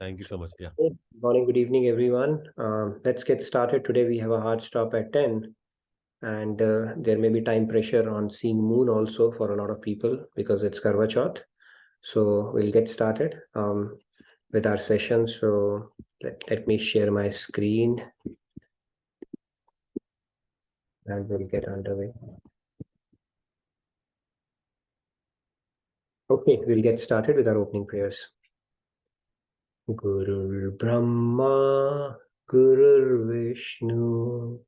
Thank you so much. Yeah. Good morning, good evening, everyone. Let's get started. Today we have a hard stop at 10, and there may be time pressure on seeing moon also for a lot of people because it's Karwa Chauth. So we'll get started with our session. So let me share my screen and we'll get underway. Okay, we'll get started with our opening prayers. Gurur Brahma, Gurur Vishnu,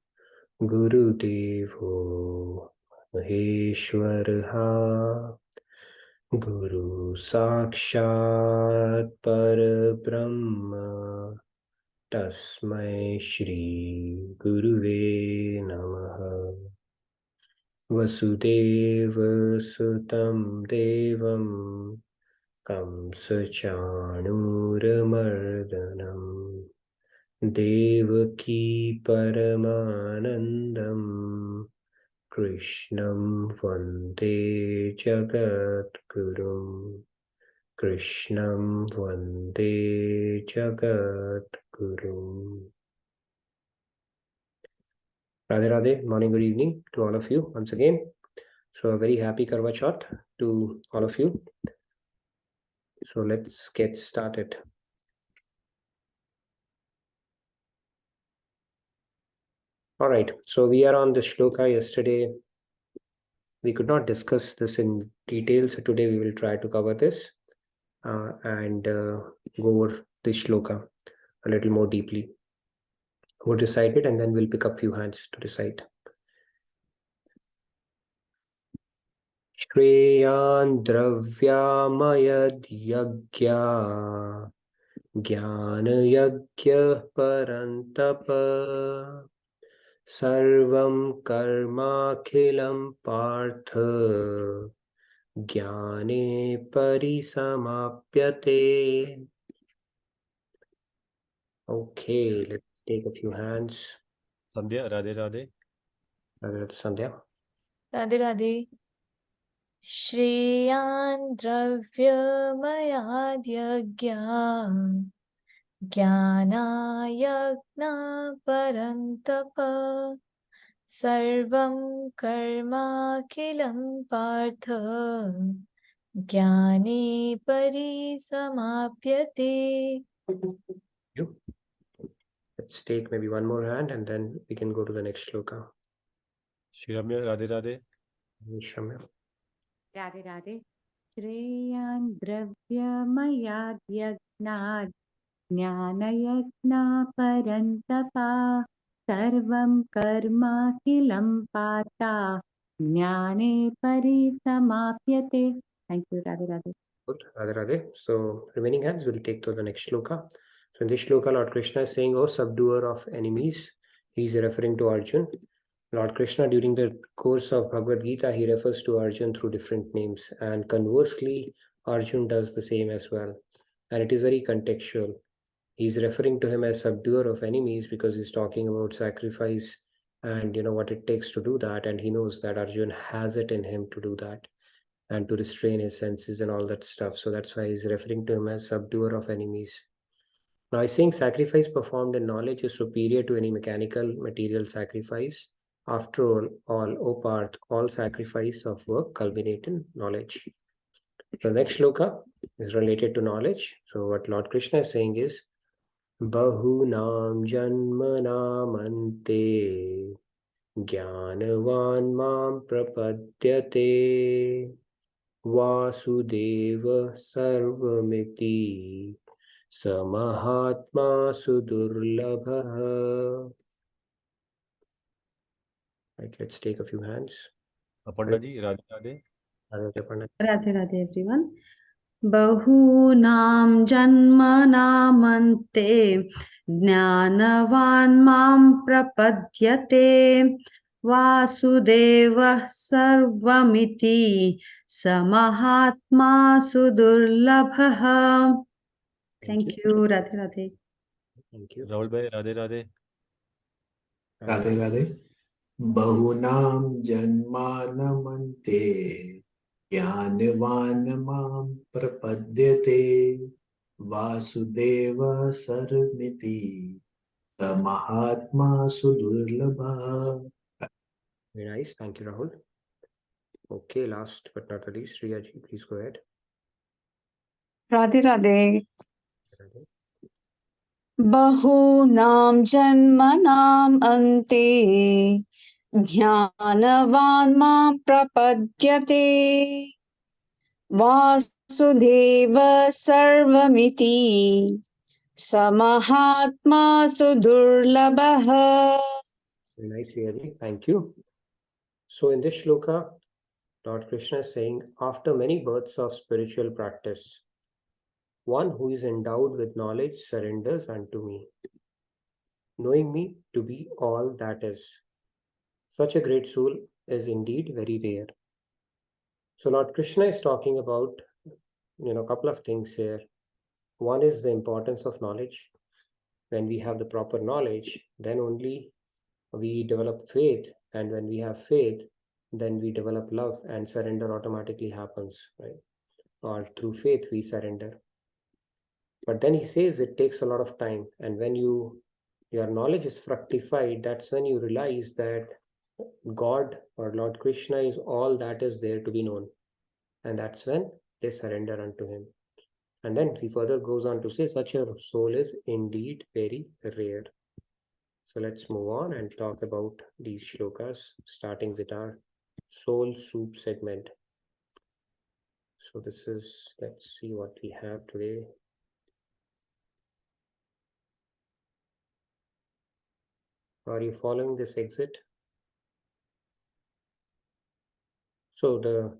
Guru Devo Maheshwaraha, Guru Sakshat Parabrahma, Tasmai Shri Guruve Namaha. Vasudeva Sutam Devam Kamsachanuramardanam Devaki Paramanandam Krishnam Vande Jagadgurum. Krishnam Vande Jagadgurum. Radhe Radhe, morning, good evening to all of you once again. So a very happy Karwa Chauth to all of you. So let's get started. All right, so we are on the shloka. Yesterday we could not discuss this in detail, so today we will try to cover this and go over the shloka a little more deeply. We'll recite it and then we'll pick up few hands to recite. Shreyan dravyamayad yagya jnana yagya parantapa sarvam karma khilam partha jnane parisamapyate. Okay, let's take a few hands. Sandhya, Radhe Radhe. Radhe Sandhya. Radhe Radhe. Shreyan dravyamayad yagya jnana yagna parantapa sarvam karma khilam partha jnane parisamapyate. Let's take maybe one more hand and then we can go to the next shloka. Shramya, Radhe Radhe. Shramya. Radhe Radhe. Shreyan dravyamayad yagnad jnanayagna parantapa sarvam karma kilam pata jnane parisamapyate. Thank you, Radhe Radhe. Good, Radhe Radhe. So remaining hands will take to the next shloka. So in this shloka, Lord Krishna is saying, "O subduer of enemies," he's referring to Arjun. Lord Krishna, during the course of Bhagavad Gita, he refers to Arjun through different names, and conversely, Arjun does the same as well. And it is very contextual. He's referring to him as subduer of enemies because he's talking about sacrifice and what it takes to do that, and he knows that Arjun has it in him to do that and to restrain his senses and all that stuff. So that's why he's referring to him as subduer of enemies. Now, he's saying sacrifice performed in knowledge is superior to any mechanical material sacrifice. After all, O Parth, all sacrifice of work culminate in knowledge. The next shloka is related to knowledge. So what Lord Krishna is saying is, Bahunam janmanam ante jnanavan mam prapadyate Vasudeva sarvamiti samahatma sudurlabha. Right, let's take a few hands. Apandaji, Radhe Radhe. Radhe Radhe everyone. Bahunam janmanamante jnanavan mam prapadyate Vasudeva sarvamiti samahatma sudurlabha. Thank you, Radhe Radhe. Thank you. Rahul Bhai, Radhe Radhe. Radhe Radhe. Bahunam janmanamante jnanavan mam prapadyate Vasudeva Sarvamiti Mahatma Sudurlabha. Very nice. Thank you, Rahul. Okay, last but not the least, Riyaji, please go ahead. Radhe Radhe. Bahunam janmanam ante jnanavan mam prapadyate vasudeva sarvamiti samahatma sudurlabha. Very nice, Riyaji. Thank you. So in this shloka, Lord Krishna is saying, after many births of spiritual practice, one who is endowed with knowledge surrenders unto me, knowing me to be all that is. Such a great soul is indeed very rare. So Lord Krishna is talking about, a couple of things here. One is the importance of knowledge. When we have the proper knowledge, then only we develop faith. And when we have faith, then we develop love and surrender automatically happens, right? Or through faith, we surrender. But then he says it takes a lot of time. And when your knowledge is fructified, that's when you realize that God or Lord Krishna is all that is there to be known. And that's when they surrender unto him. And then he further goes on to say, such a soul is indeed very rare. So let's move on and talk about these shlokas, starting with our soul soup segment. So this is, let's see what we have today. Are you following this exit? So the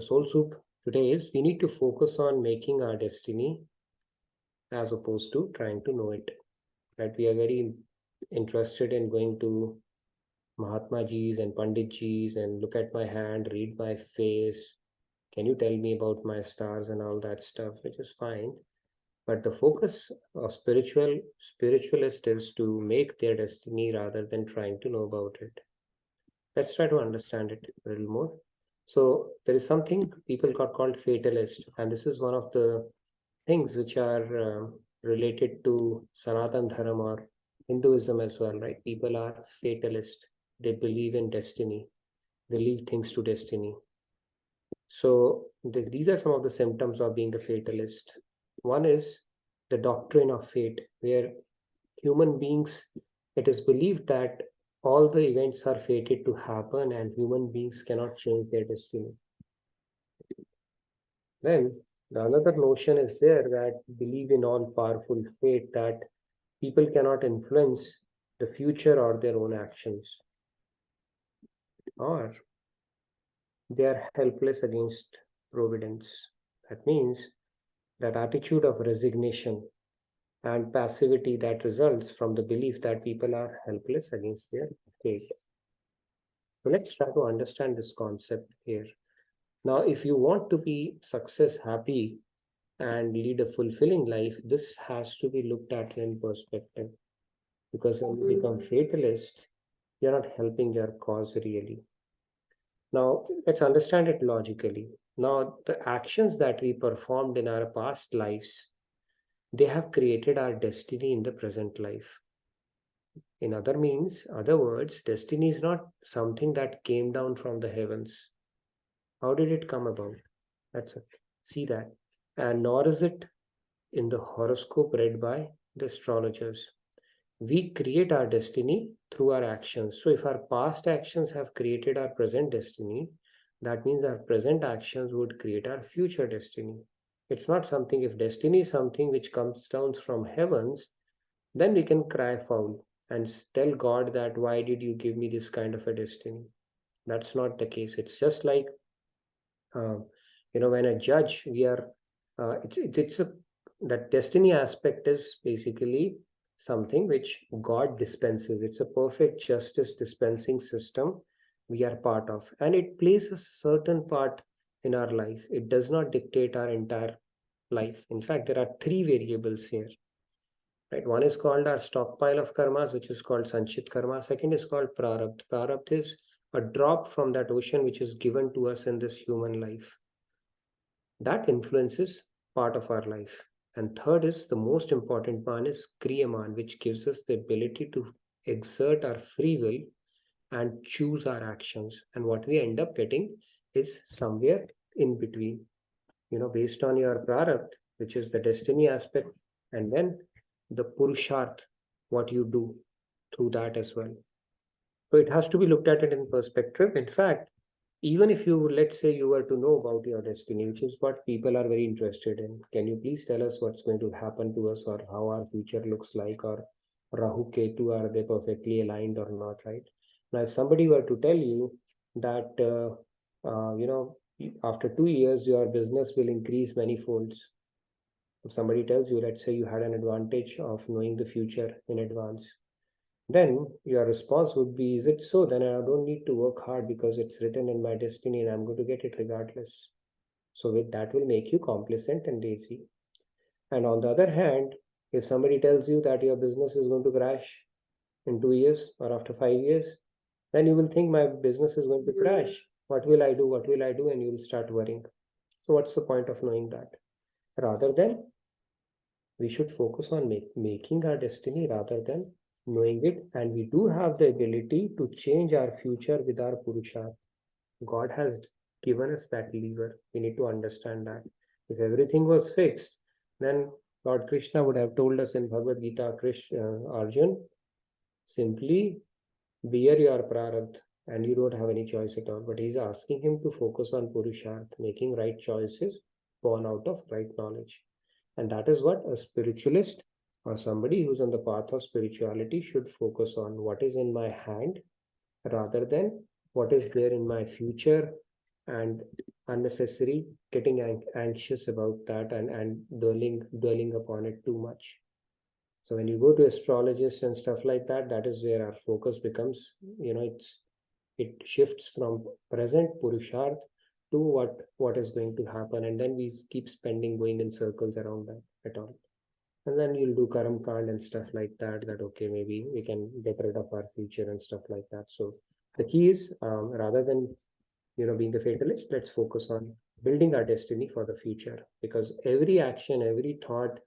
soul soup today is, we need to focus on making our destiny as opposed to trying to know it. Right? We are very interested in going to Mahatma Ji's and Pandit Ji's and look at my hand, read my face. Can you tell me about my stars and all that stuff, which is fine. But the focus of spiritualist is to make their destiny rather than trying to know about it. Let's try to understand it a little more. So there is something people got called fatalist, and this is one of the things which are related to Sanatan Dharma or Hinduism as well, right? People are fatalist. They believe in destiny. They leave things to destiny. So these are some of the symptoms of being a fatalist. One is the doctrine of fate, where human beings, it is believed that all the events are fated to happen and human beings cannot change their destiny. Then the another notion is there that believe in all powerful fate, that people cannot influence the future or their own actions, or they are helpless against providence. That means that attitude of resignation and passivity that results from the belief that people are helpless against their fate. So let's try to understand this concept here. Now, if you want to be success happy and lead a fulfilling life, this has to be looked at in perspective. Because when you become fatalist, you're not helping your cause really. Now, let's understand it logically. Now, the actions that we performed in our past lives, they have created our destiny in the present life. In other words, destiny is not something that came down from the heavens. How did it come about? Let's see that. And nor is it in the horoscope read by the astrologers. We create our destiny through our actions. So if our past actions have created our present destiny, that means our present actions would create our future destiny. It's not something, if destiny is something which comes down from heavens, then we can cry foul and tell God that, why did you give me this kind of a destiny? That's not the case. It's just like, when a judge, that destiny aspect is basically something which God dispenses. It's a perfect justice dispensing system we are part of, and it plays a certain part in our life. It does not dictate our entire life. In fact, there are three variables here. Right? One is called our stockpile of karmas, which is called sanchit karma. Second is called prarabdha. Prarabdha is a drop from that ocean which is given to us in this human life. That influences part of our life. And third is the most important one is Kriyaman, which gives us the ability to exert our free will and choose our actions. And what we end up getting is somewhere in between, based on your prarabdha, which is the destiny aspect, and then the purusharth, what you do through that as well. So it has to be looked at it in perspective. In fact, even if you, let's say you were to know about your destiny, which is what people are very interested in, can you please tell us what's going to happen to us or how our future looks like, or Rahu Ketu, are they perfectly aligned or not, right? Now, if somebody were to tell you that, after 2 years, your business will increase many folds. If somebody tells you, let's say you had an advantage of knowing the future in advance, then your response would be, is it so? Then I don't need to work hard because it's written in my destiny and I'm going to get it regardless. So with that will make you complacent and lazy. And on the other hand, if somebody tells you that your business is going to crash in 2 years or after 5 years, then you will think my business is going to crash. What will I do? What will I do? And you will start worrying. So what's the point of knowing that? Rather than, we should focus on making our destiny rather than knowing it. And we do have the ability to change our future with our Purusharth. God has given us that lever. We need to understand that. If everything was fixed, then Lord Krishna would have told us in Bhagavad Gita, Arjun, simply bear your prarabdha and you don't have any choice at all. But he's asking him to focus on Purusharth, making right choices born out of right knowledge. And that is what a spiritualist or somebody who's on the path of spirituality should focus on. What is in my hand rather than what is there in my future, and unnecessary getting anxious about that and dwelling upon it too much. So when you go to astrologists and stuff like that, that is where our focus becomes, it shifts from present Purusharth to what is going to happen, and then we keep going in circles around that at all. And then you'll do Karam Kand and stuff like that, okay, maybe we can get rid of our future and stuff like that. So the key is, rather than being a fatalist, let's focus on building our destiny for the future, because every action, every thought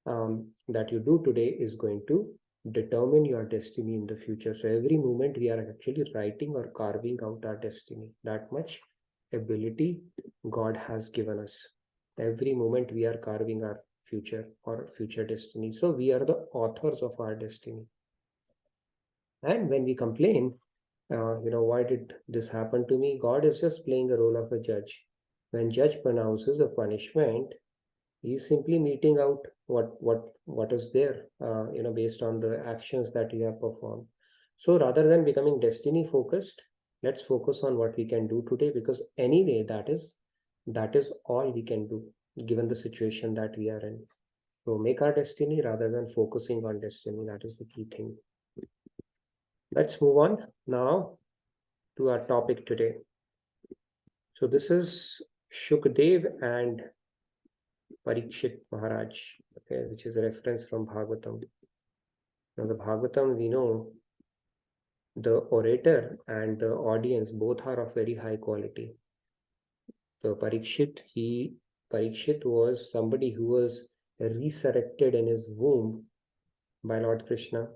that you do today is going to determine your destiny in the future. So every moment we are actually writing or carving out our destiny. That much ability God has given us. Every moment we are carving our future or future destiny. So we are the authors of our destiny. And when we complain, why did this happen to me? God is just playing the role of a judge. When judge pronounces a punishment, he's simply meting out what is there, based on the actions that you have performed. So rather than becoming destiny focused, let's focus on what we can do today, because anyway, that is all we can do given the situation that we are in. So make our destiny rather than focusing on destiny. That is the key thing. Let's move on now to our topic today. So this is Shukdev and Parikshit Maharaj, okay, which is a reference from Bhagavatam. Now the Bhagavatam, we know the orator and the audience both are of very high quality. So Parikshit was somebody who was resurrected in his womb by Lord Krishna.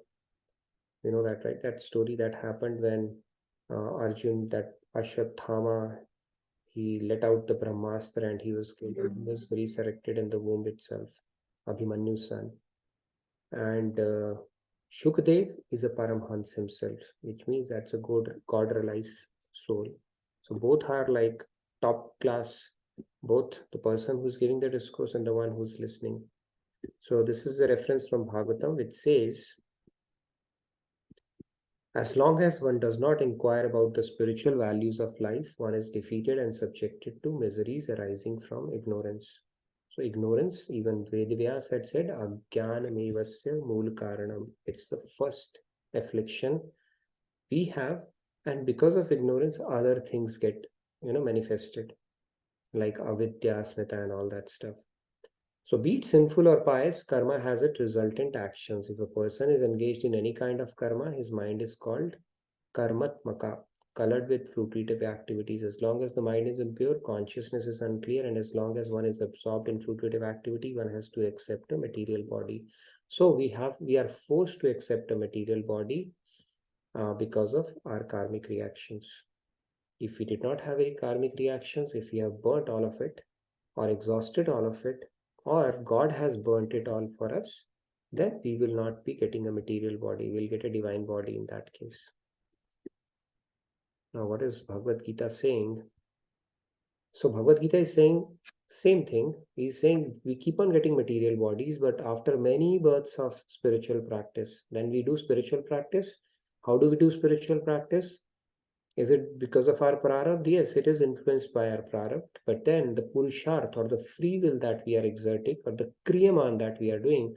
You know that, right? That story that happened when Arjun, that Ashwatthama, he let out the Brahmastra and he was killed. He was resurrected in the womb itself, Abhimanyu's son. And Shukdev is a Paramhans himself, which means that's a God-realized soul. So both are like top class, both the person who's giving the discourse and the one who's listening. So this is a reference from Bhagavatam, which says, as long as one does not inquire about the spiritual values of life, one is defeated and subjected to miseries arising from ignorance. So ignorance, even Vedavyas had said, Ajnanamevasya Mool Karanam. It's the first affliction we have, and because of ignorance, other things get, manifested, like avidya, smita, and all that stuff. So be it sinful or pious, karma has its resultant actions. If a person is engaged in any kind of karma, his mind is called karmatmaka. colored with fruitive activities. As long as the mind is impure, consciousness is unclear, and as long as one is absorbed in fruitive activity, one has to accept a material body. So we are forced to accept a material body because of our karmic reactions. If we did not have any karmic reactions, if we have burnt all of it, or exhausted all of it, or God has burnt it all for us, then we will not be getting a material body. We'll get a divine body in that case. Now, what is Bhagavad Gita saying? So Bhagavad Gita is saying same thing. He's saying we keep on getting material bodies, but after many births of spiritual practice, then we do spiritual practice. How do we do spiritual practice? Is it because of our prarabdha? Yes, it is influenced by our prarabdha. But then the purusharth, or the free will that we are exerting, or the kriyaman that we are doing,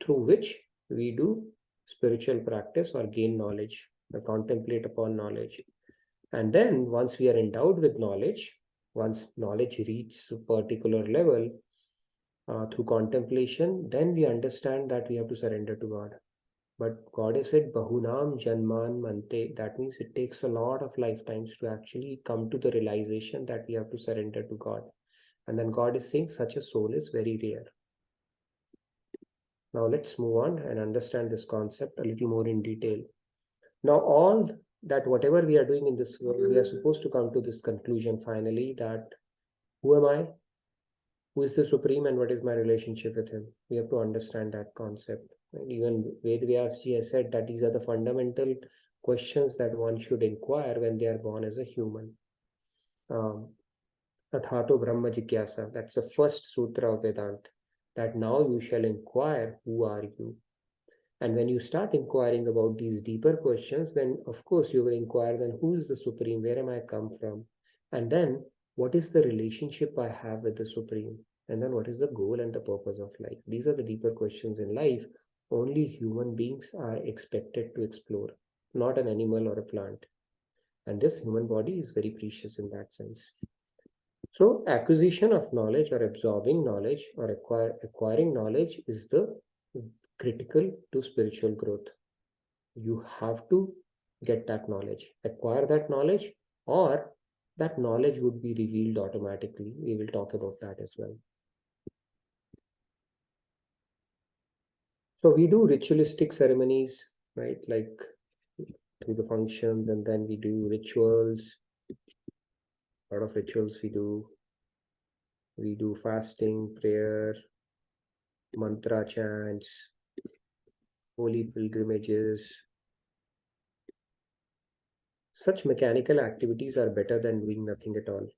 through which we do spiritual practice or gain knowledge, or contemplate upon knowledge. And then once we are endowed with knowledge, once knowledge reaches a particular level through contemplation, then we understand that we have to surrender to God. But God has said, Bahunam Janman Mante. That means it takes a lot of lifetimes to actually come to the realization that we have to surrender to God. And then God is saying such a soul is very rare. Now let's move on and understand this concept a little more in detail. Now, all that whatever we are doing in this world, we are supposed to come to this conclusion finally that who am I? Who is the Supreme, and what is my relationship with him? We have to understand that concept. And even Ved Vyasji has said that these are the fundamental questions that one should inquire when they are born as a human. Athato Brahma Jigyasa, that's the first sutra of Vedanta, that now you shall inquire who are you. And when you start inquiring about these deeper questions, then of course you will inquire then who is the Supreme, where am I come from? And then what is the relationship I have with the Supreme? And then what is the goal and the purpose of life? These are the deeper questions in life only human beings are expected to explore, not an animal or a plant. And this human body is very precious in that sense. So acquisition of knowledge, or absorbing knowledge, or acquiring knowledge is the critical to spiritual growth. You have to get that knowledge, acquire that knowledge, or that knowledge would be revealed automatically. We will talk about that as well. So we do ritualistic ceremonies, right? Like through the functions, and then we do rituals. A lot of rituals we do. We do fasting, prayer, mantra chants, holy pilgrimages. Such mechanical activities are better than doing nothing at all.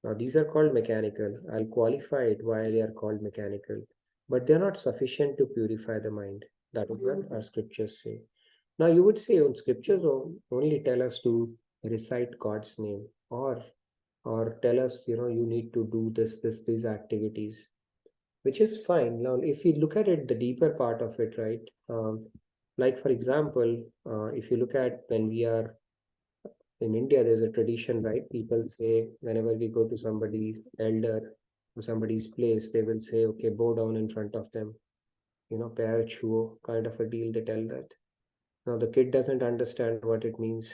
Now, these are called mechanical. I'll qualify it why they are called mechanical, but they're not sufficient to purify the mind. That is what our scriptures say. Now, you would say, scriptures only tell us to recite God's name, or tell us, you need to do these activities, which is fine. Now, if we look at it, the deeper part of it, right? Like, for example, if you look at when we are in India, there's a tradition, right? People say whenever we go to somebody's elder or somebody's place, they will say, okay, bow down in front of them, pair chuo, kind of a deal, they tell that. Now, the kid doesn't understand what it means.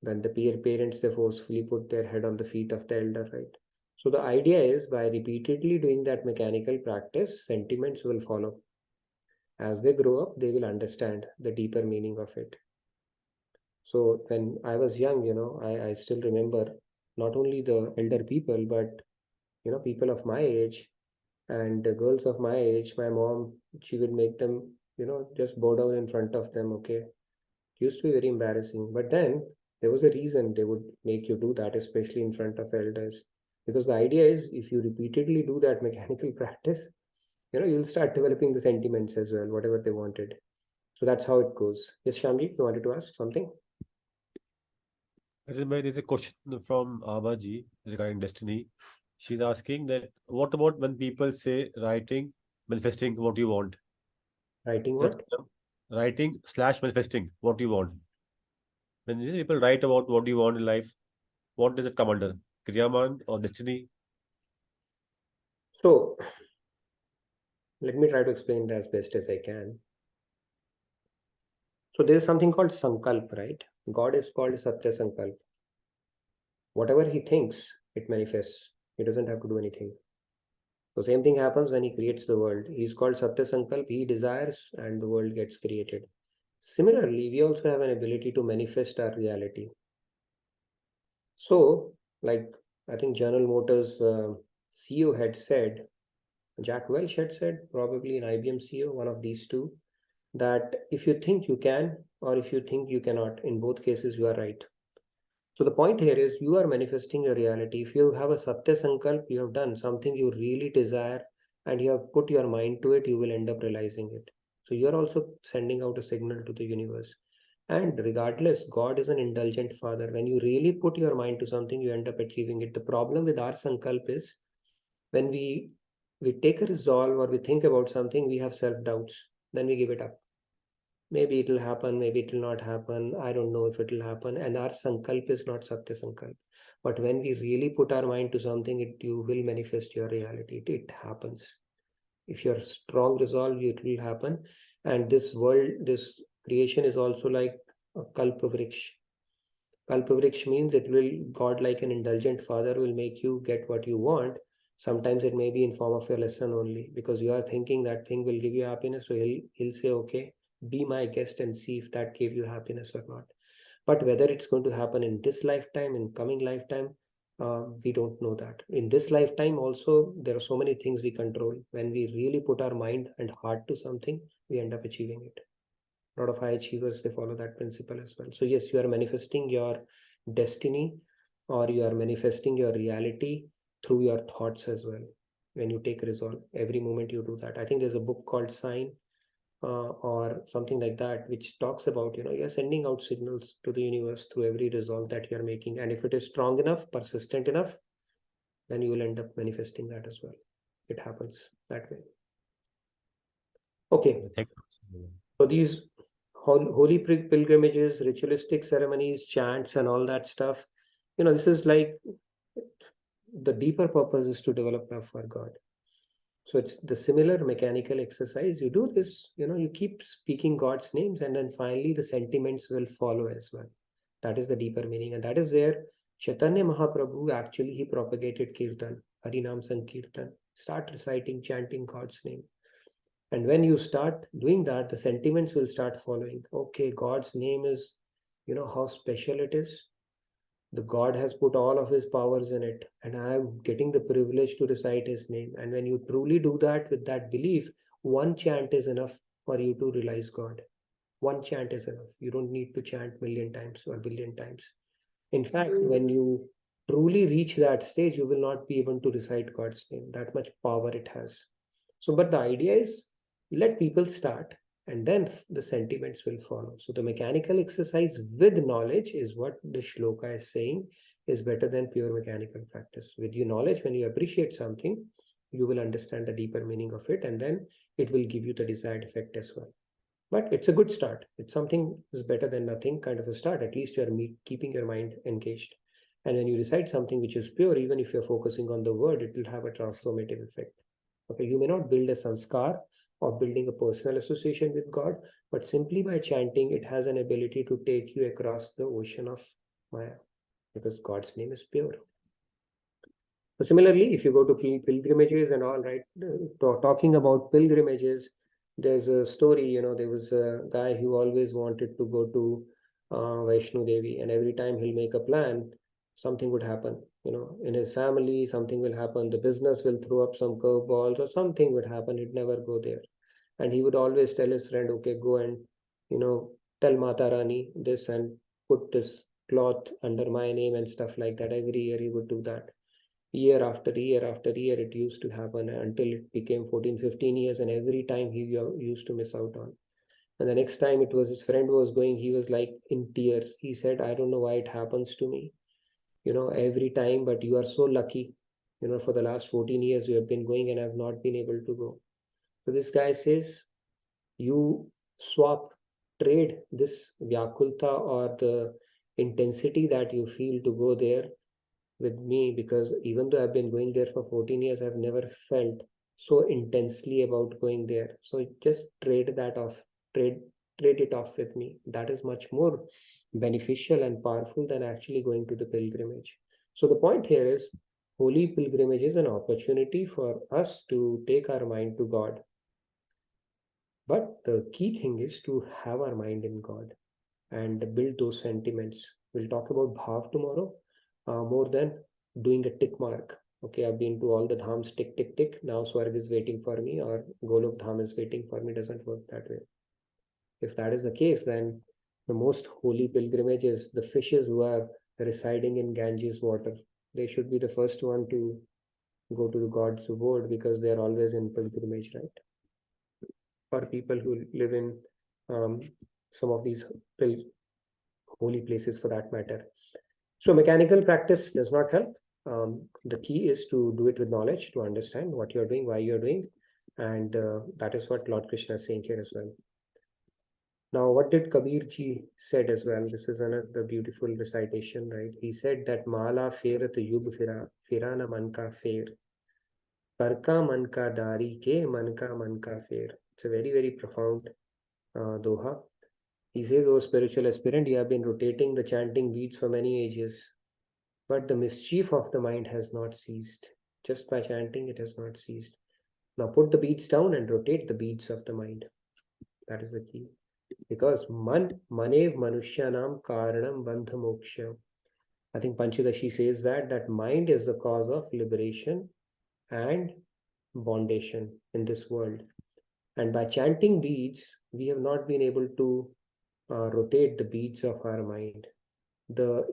Then the parents, they forcefully put their head on the feet of the elder, right? So the idea is by repeatedly doing that mechanical practice, sentiments will follow. As they grow up, they will understand the deeper meaning of it. So when I was young, I still remember not only the elder people, but, people of my age and the girls of my age, my mom, she would make them, just bow down in front of them, okay? It used to be very embarrassing. But then there was a reason they would make you do that, especially in front of elders. Because the idea is if you repeatedly do that mechanical practice, you'll start developing the sentiments as well, whatever they wanted. So that's how it goes. Yes, Shamji, you wanted to ask something? There's a question from Abaji regarding destiny. She's asking that what about when people say writing, manifesting what you want? Writing Is what? that writing / manifesting what you want? When people write about what you want in life, what does it come under? Kriyaman or destiny? So let me try to explain it as best as I can. So there is something called sankalp, right? God is called Satya Sankalp. Whatever he thinks, it manifests. He doesn't have to do anything. So same thing happens when he creates the world. He's called Satya Sankalp. He desires and the world gets created. Similarly, we also have an ability to manifest our reality. So, like I think General Motors CEO had said, Jack Welch had said, probably an IBM CEO, one of these two, that if you think you can or if you think you cannot, in both cases you are right. So the point here is you are manifesting your reality. If you have a Satya Sankalp, you have done something you really desire and you have put your mind to it, you will end up realizing it. So you are also sending out a signal to the universe. And regardless, God is an indulgent father. When you really put your mind to something, you end up achieving it. The problem with our Sankalp is when we take a resolve or we think about something, we have self-doubts. Then we give it up. Maybe it will happen, maybe it will not happen. I don't know if it will happen. And our sankalp is not Satya Sankalp. But when we really put our mind to something, you will manifest your reality. It happens. If you're strong resolve, it will happen. And this world, this creation is also like a kalpavriksha. Kalpavriksha means it will, God like an indulgent father will make you get what you want. Sometimes it may be in form of a lesson only because you are thinking that thing will give you happiness. So he'll say, okay, be my guest and see if that gave you happiness or not. But whether it's going to happen in this lifetime, in coming lifetime, we don't know that. In this lifetime also, there are so many things we control. When we really put our mind and heart to something, we end up achieving it. A lot of high achievers, they follow that principle as well. So yes, you are manifesting your destiny or you are manifesting your reality through your thoughts as well. When you take resolve, every moment you do that. I think there's a book called Sign or something like that, which talks about, you're sending out signals to the universe through every resolve that you're making. And if it is strong enough, persistent enough, then you will end up manifesting that as well. It happens that way. Okay. So these holy pilgrimages, ritualistic ceremonies, chants, and all that stuff, this is like the deeper purpose is to develop love for God. So it's the similar mechanical exercise. You do this, you keep speaking God's names, and then finally the sentiments will follow as well. That is the deeper meaning. And that is where Chaitanya Mahaprabhu actually, he propagated Kirtan, Harinam Sankirtan. Start reciting, chanting God's name. And when you start doing that, the sentiments will start following. Okay, God's name is, how special it is. The God has put all of his powers in it, and I am getting the privilege to recite his name. And when you truly do that with that belief, one chant is enough for you to realize God. One chant is enough. You don't need to chant million times or billion times. In fact, when you truly reach that stage, you will not be able to recite God's name. That much power it has. So, but the idea is let people start and then the sentiments will follow. So the mechanical exercise with knowledge is what the shloka is saying is better than pure mechanical practice. With your knowledge, when you appreciate something, you will understand the deeper meaning of it, and then it will give you the desired effect as well. But it's a good start. It's something is better than nothing kind of a start. At least you're keeping your mind engaged. And when you recite something which is pure, even if you're focusing on the word, it will have a transformative effect. Okay, you may not build a sanskar of building a personal association with God, but simply by chanting, it has an ability to take you across the ocean of Maya, because God's name is pure. So similarly, if you go to pilgrimages and all, right, talking about pilgrimages, there's a story, there was a guy who always wanted to go to Vaishno Devi, and every time he'll make a plan, something would happen. In his family, something will happen. The business will throw up some curveballs or something would happen. He'd never go there. And he would always tell his friend, okay, go and, tell Mata Rani this and put this cloth under my name and stuff like that. Every year he would do that. Year after year after year, it used to happen until it became 14, 15 years. And every time he used to miss out on. And the next time it was his friend was going, he was like in tears. He said, I don't know why it happens to me, every time, but you are so lucky. For the last 14 years, you have been going and I have not been able to go. So this guy says, you trade this vyakulta or the intensity that you feel to go there with me, because even though I've been going there for 14 years, I've never felt so intensely about going there. So just trade that off, trade it off with me. That is much more beneficial and powerful than actually going to the pilgrimage. So the point here is holy pilgrimage is an opportunity for us to take our mind to God. But the key thing is to have our mind in God and build those sentiments. We'll talk about bhav tomorrow, more than doing a tick mark. Okay, I've been to all the dhams, tick, tick, tick. Now Swarg is waiting for me, or Golok Dham is waiting for me. Doesn't work that way. If that is the case, then the most holy pilgrimage is the fishes who are residing in Ganges water. They should be the first one to go to the God's abode because they are always in pilgrimage, right? For people who live in some of these holy places for that matter. So mechanical practice does not help. The key is to do it with knowledge, to understand what you're doing, why you're doing. And that is what Lord Krishna is saying here as well. Now, what did Kabir ji said as well? This is another beautiful recitation, right? He said that Mala ferat yub firana man ka fer. Karka man ka dari ke man ka fer. It's a very, very profound doha. He says, oh spiritual aspirant, you have been rotating the chanting beads for many ages, but the mischief of the mind has not ceased. Just by chanting, it has not ceased. Now put the beads down and rotate the beads of the mind. That is the key. Because manev manushyanam karanam bandha moksha. I think Panchadashi says that mind is the cause of liberation and bondation in this world. And by chanting beads, we have not been able to rotate the beads of our mind. The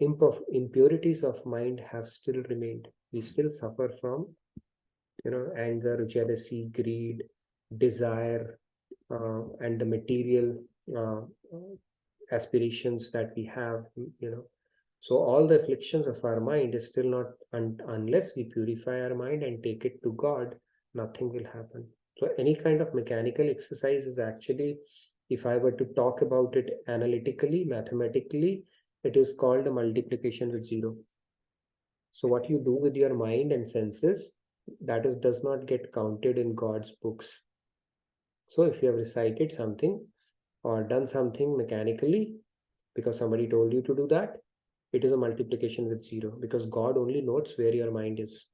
impurities of mind have still remained. We still suffer from, anger, jealousy, greed, desire, and the material aspirations that we have, So all the afflictions of our mind is still not, unless we purify our mind and take it to God, nothing will happen. So any kind of mechanical exercise is actually, if I were to talk about it analytically, mathematically, it is called a multiplication with zero. So what you do with your mind and senses, does not get counted in God's books. So if you have recited something or done something mechanically because somebody told you to do that, it is a multiplication with zero, because God only notes where your mind is.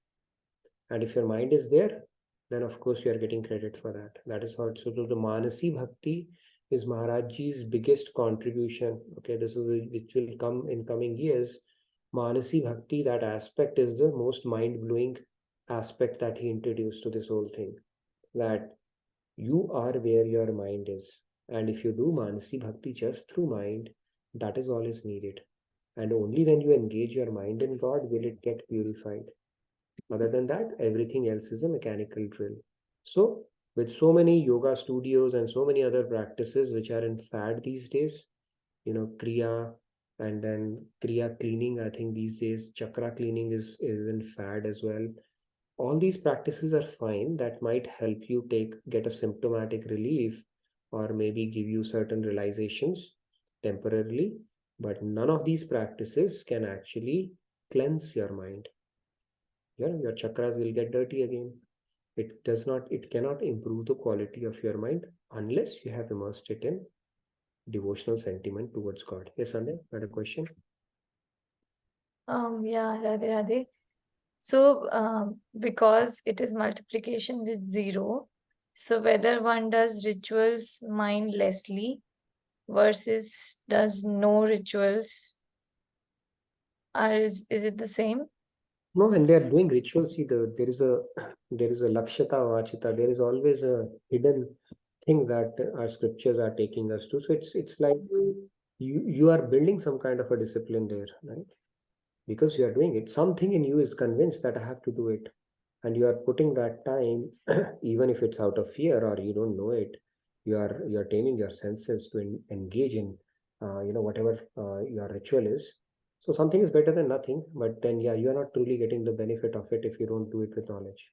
And if your mind is there, then of course you are getting credit for that. That is what, so the Manasi Bhakti is Maharajji's biggest contribution. Okay, this is which will come in coming years. Manasi Bhakti, that aspect is the most mind-blowing aspect that he introduced to this whole thing. That you are where your mind is. And if you do Manasi Bhakti just through mind, that is all is needed. And only when you engage your mind in God will it get purified. Other than that, everything else is a mechanical drill. So, with so many yoga studios and so many other practices which are in fad these days, Kriya, and then Kriya cleaning, I think these days, chakra cleaning is in fad as well. All these practices are fine. That might help you get a symptomatic relief, or maybe give you certain realizations temporarily. But none of these practices can actually cleanse your mind. Your chakras will get dirty again. It cannot improve the quality of your mind unless you have immersed it in devotional sentiment towards God. Yes, Ande, had a question? Yeah, Radhe Radhe. So, because it is multiplication with zero, so whether one does rituals mindlessly versus does no rituals, is it the same? No, when they are doing rituals, see, there is a lakshata vachita. There is always a hidden thing that our scriptures are taking us to. So it's like you are building some kind of a discipline there, right? Because you are doing it. Something in you is convinced that I have to do it, and you are putting that time, even if it's out of fear or you don't know it. You are taming your senses to engage in, whatever your ritual is. So something is better than nothing, but then you are not truly getting the benefit of it if you don't do it with knowledge.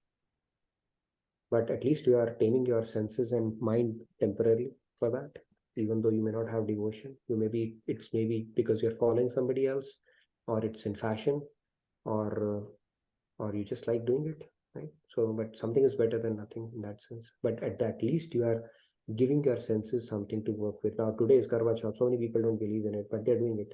But at least you are taming your senses and mind temporarily for that, even though you may not have devotion. It's maybe because you're following somebody else, or it's in fashion, or you just like doing it, right? So, but something is better than nothing in that sense. But at least you are giving your senses something to work with. Now, today's Karwa Chauth, so many people don't believe in it, but they're doing it,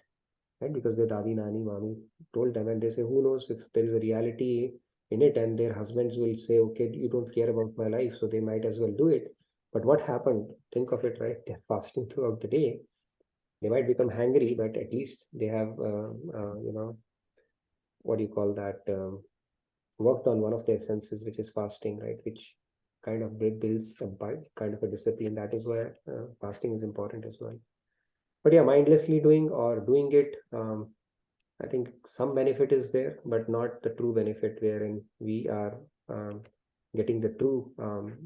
right? Because their Dadi, Nani, Mami told them, and they say, who knows if there is a reality in it, and their husbands will say, okay, you don't care about my life, so they might as well do it. But what happened? Think of it, right? They're fasting throughout the day. They might become hangry, but at least they have, what do you call that? Worked on one of their senses, which is fasting, right? Which kind of builds a kind of a discipline. That is why fasting is important as well. But yeah, mindlessly doing or doing it, I think some benefit is there, but not the true benefit wherein we are getting the true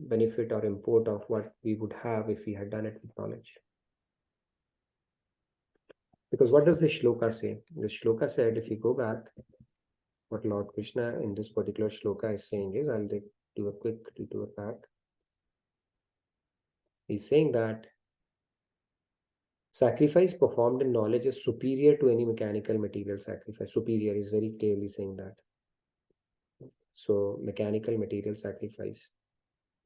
benefit or import of what we would have if we had done it with knowledge. Because what does the shloka say? The shloka said, if you go back, what Lord Krishna in this particular shloka is saying is, I'll do a quick detour back. He's saying that sacrifice performed in knowledge is superior to any mechanical material sacrifice. Superior is very clearly saying that. So mechanical material sacrifice.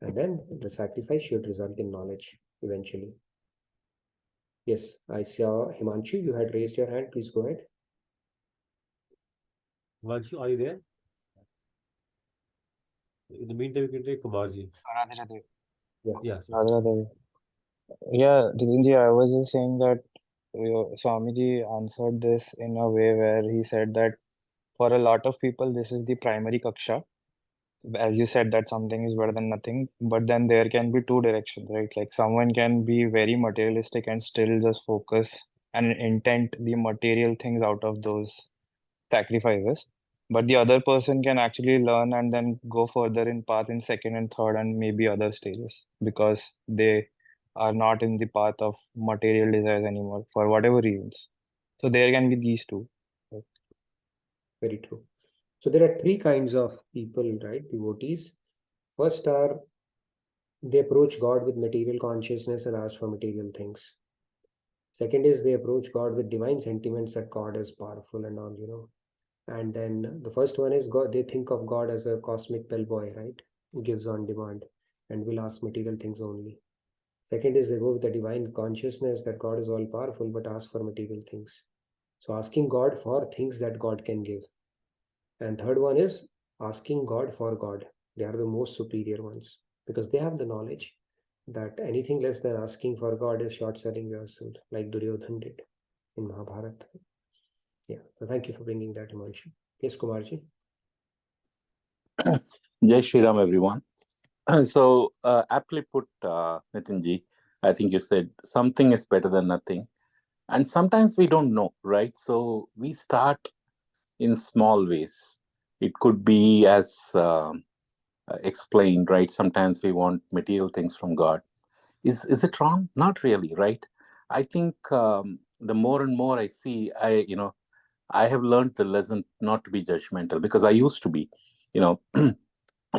And then the sacrifice should result in knowledge eventually. Yes, I saw Himanshu, you had raised your hand. Please go ahead. Himanshu, are you there? In the meantime, we can take Kumarji. Radhe Radhe. Yeah. sir. Radhe Radhe. Yeah, Didanji, I was just saying that Swamiji answered this in a way where he said that for a lot of people, this is the primary kaksha. As you said, that something is better than nothing, but then there can be two directions, right? Like someone can be very materialistic and still just focus and intent the material things out of those sacrifices. But the other person can actually learn and then go further in path in second and third and maybe other stages because they are not in the path of material desires anymore for whatever reasons. So there can be these two. Very true. So there are three kinds of people, right? Devotees. First are, they approach God with material consciousness and ask for material things. Second is they approach God with divine sentiments that God is powerful and all, And then the first one is God. They think of God as a cosmic bellboy, right? Who gives on demand and will ask material things only. Second is they go with the divine consciousness that God is all powerful but ask for material things. So asking God for things that God can give. And third one is asking God for God. They are the most superior ones because they have the knowledge that anything less than asking for God is short-selling yourself, like Duryodhan did in Mahabharata. Yeah, so thank you for bringing that, Himanshu. Yes, Kumarji. Jai Shri Ram, everyone. So, aptly put, Nitinji, I think you said something is better than nothing. And sometimes we don't know, right? So, we start in small ways. It could be as explained, right? Sometimes we want material things from God. Is it wrong? Not really, right? I think the more and more I see, I have learned the lesson not to be judgmental because I used to be,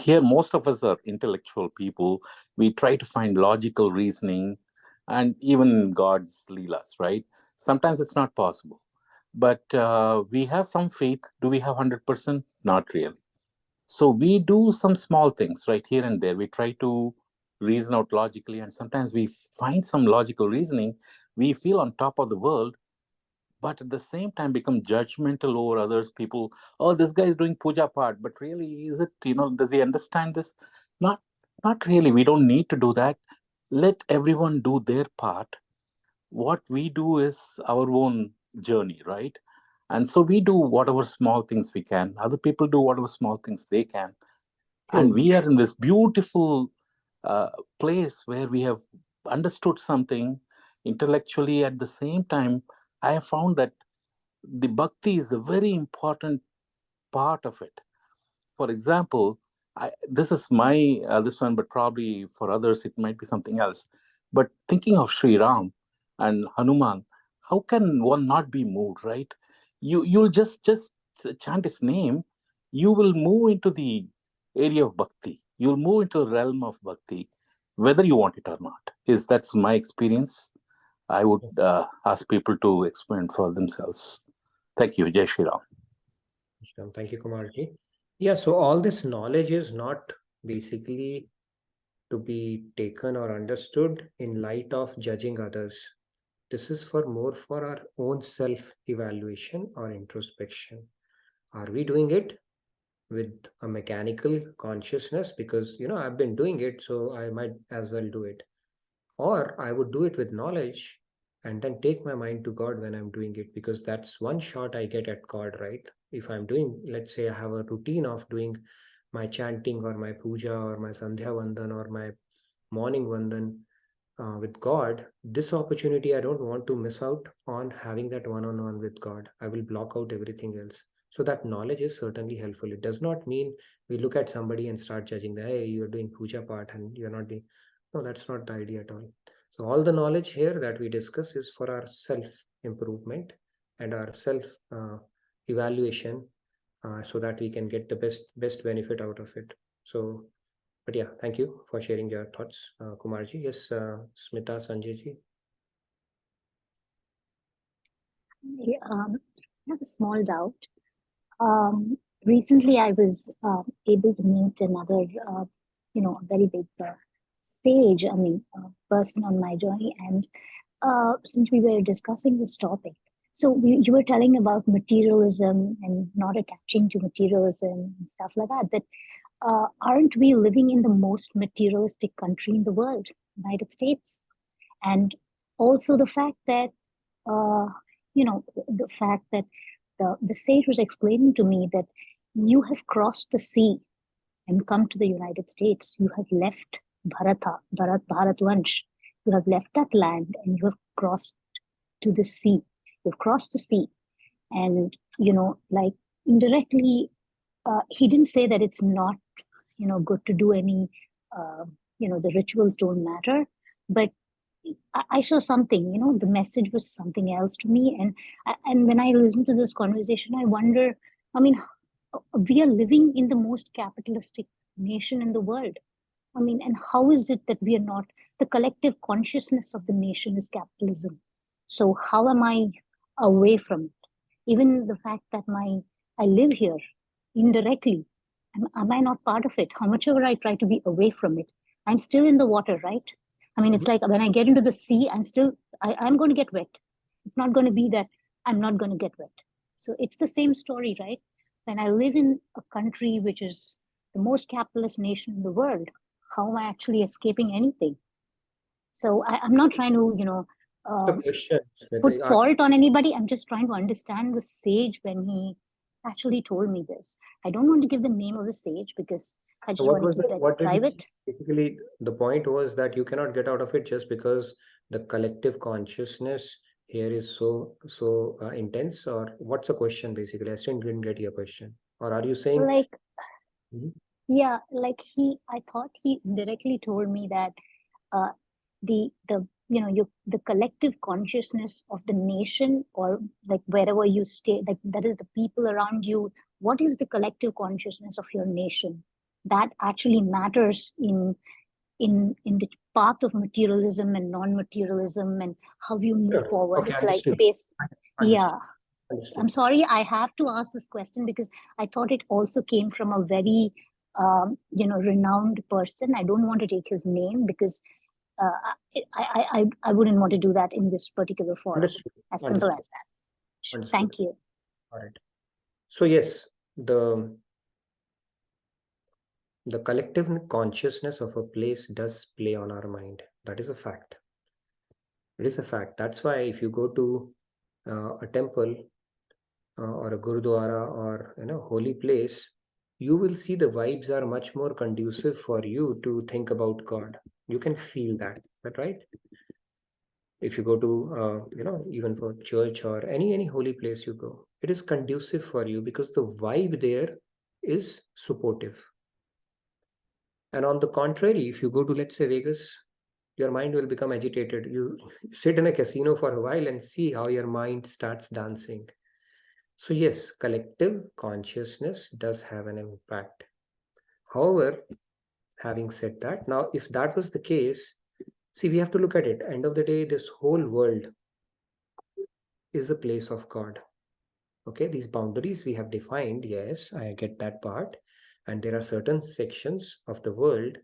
here most of us are intellectual people. We try to find logical reasoning and even God's leelas, right? Sometimes it's not possible. But we have some faith. Do we have 100%? Not really. So we do some small things right here and there. We try to reason out logically, and sometimes we find some logical reasoning. We feel on top of the world, but at the same time become judgmental over others. People, oh, this guy is doing puja part, but really, is it, does he understand this? Not really. We don't need to do that. Let everyone do their part. What we do is our own journey, right? And so we do whatever small things we can. Other people do whatever small things they can. And we are in this beautiful place where we have understood something intellectually. At the same time, I have found that the bhakti is a very important part of it. For example, this is my this one, but probably for others it might be something else. But thinking of Sri Ram and Hanuman, how can one not be moved, right? You'll just chant his name, you will move into the area of bhakti. You'll move into the realm of bhakti, whether you want it or not. That's my experience. I would ask people to explain for themselves. Thank you. Jai Shri Ram. Thank you, Kumarji. Yeah, so all this knowledge is not basically to be taken or understood in light of judging others. This is more for our own self-evaluation or introspection. Are we doing it with a mechanical consciousness because I've been doing it, so I might as well do it? Or I would do it with knowledge and then take my mind to God when I'm doing it, because that's one shot I get at God, right? If I'm doing, let's say I have a routine of doing my chanting or my puja or my sandhya vandan or my morning vandan with God, this opportunity I don't want to miss out on having that one-on-one with God. I will block out everything else. So that knowledge is certainly helpful. It does not mean we look at somebody and start judging them. Hey, you're doing puja part and you're not doing. No, that's not the idea at all. So all the knowledge here that we discuss is for our self-improvement and our self-evaluation, so that we can get the best benefit out of it. So, but yeah, thank you for sharing your thoughts, Kumarji. Yes, Smita, Sanjayji. I have a small doubt. Recently, I was able to meet another, a very big sage, person on my journey. And since we were discussing this topic, so you were telling about materialism and not attaching to materialism and stuff like that. But aren't we living in the most materialistic country in the world, United States? And also the fact that, the fact that the sage was explaining to me that you have crossed the sea and come to the United States. You have left Bharatvansh. You have left that land and you have crossed to the sea. You've crossed the sea. And, like indirectly, he didn't say that it's not, good to do any, the rituals don't matter. But I saw something, the message was something else to me. And when I listen to this conversation, I wonder, we are living in the most capitalistic nation in the world. And how is it that we are not? The collective consciousness of the nation is capitalism. So how am I away from it? Even the fact that I live here indirectly, am I not part of it? How much ever I try to be away from it, I'm still in the water, right? It's like when I get into the sea, I'm going to get wet. It's not going to be that I'm not going to get wet. So it's the same story, right? When I live in a country which is the most capitalist nation in the world, how am I actually escaping anything? So I'm not trying to, put fault on anybody. I'm just trying to understand the sage when he actually told me this. I don't want to give the name of the sage because I just want to keep it private. Basically, the point was that you cannot get out of it just because the collective consciousness here is so intense. Or what's the question basically? I still didn't get your question. Or are you saying like, yeah, like I thought he directly told me that the collective consciousness of the nation, or like wherever you stay, like that is the people around you. What is the collective consciousness of your nation? That actually matters in the path of materialism and non-materialism and how you move forward. Okay, it's understood. like base. Yeah. Understood. I'm sorry, I have to ask this question because I thought it also came from a very renowned person. I don't want to take his name because I wouldn't want to do that in this particular forum. Understood. As simple as that. Understood. Thank you. All right. So yes, the collective consciousness of a place does play on our mind. That is a fact. It is a fact. That's why if you go to a temple or a gurudwara or holy place, you will see the vibes are much more conducive for you to think about God. You can feel that. Is that right? If you go to even for church or any holy place you go, it is conducive for you because the vibe there is supportive. And on the contrary, if you go to, let's say, Vegas, your mind will become agitated. You sit in a casino for a while and see how your mind starts dancing. So yes, collective consciousness does have an impact. However, having said that, now if that was the case, see, we have to look at it. End of the day, this whole world is a place of God. Okay, these boundaries we have defined, yes, I get that part. And there are certain sections of the world